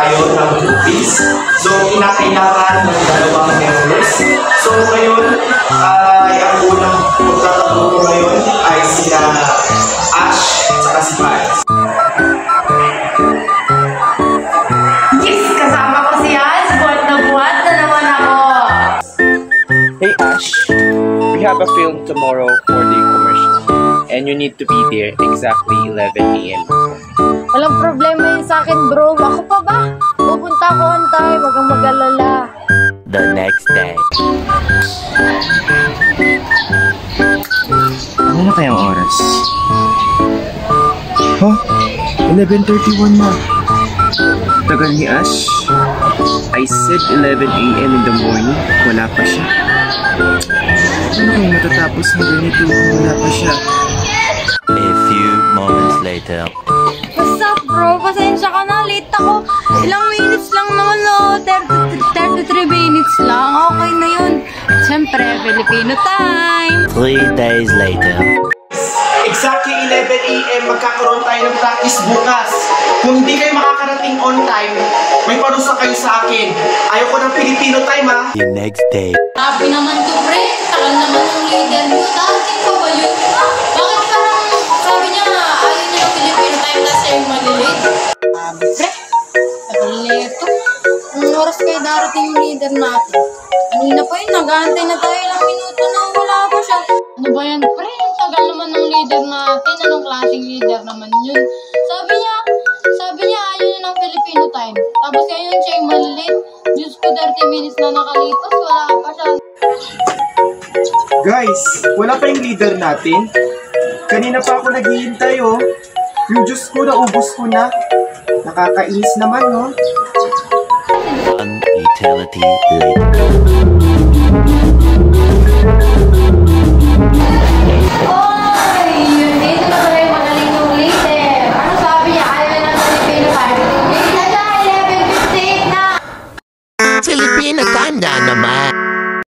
tayo ng groupies. So, kinakailangan ng dalawang members. So, ngayon, ang unang magtatanong ngayon ay sila Ash at saka si Vance. Yes! Kasama ko si Ash! Buhat na naman ako! Hey Ash, we have a film tomorrow for the commercial. And you need to be there exactly 11 AM. Walang problema yun sa akin, bro. Ako pa ba? Pupunta ko on time. Wag kang mag-alala. The next day. Ano na kayang oras? Huh? 11:31 na. Tagal ni Ash. I said 11 AM in the morning. Wala pa siya. Ano kayang matatapos na ganito? Wala pa siya. A few moments later. What's up, bro? Pasensya ka na. Late ako. Ilang minutes lang naman, no? 33 minutes lang. Okay na yun. Siyempre, Filipino time. 3 days later. Exactly 11 AM, magkakaroon tayo ng practice bukas. Kung hindi kayo makakarating on time, may parusa kayo sa akin. Ayaw ko ng Filipino time, ha? The next day. Sabi naman to, pre. Tagal naman ng leader mo. Dati pa ba yun? Bakit parang sabi niya, ayaw niya ng Filipino time na siya yung malilate? Pre, tagal neto. Anong oras kayo darating yung leader natin? Kanina pa yun, nag-aantay na tayo ilang minuto na wala pa siya. Ano ba yan, pre? Tagal naman ng leader natin. Anong klaseng leader naman yun? Sabi niya ayaw niya ng Filipino time. Tapos ngayon siya yung malilate. Diyos ko, 30 minutes na nakalipas. Wala pa siya. Guys, wala pa yung leader natin. Kanina pa ako naghihintay, oh. Yung juice ko, naubos ko na. Nakakainis naman, no? An eternity later.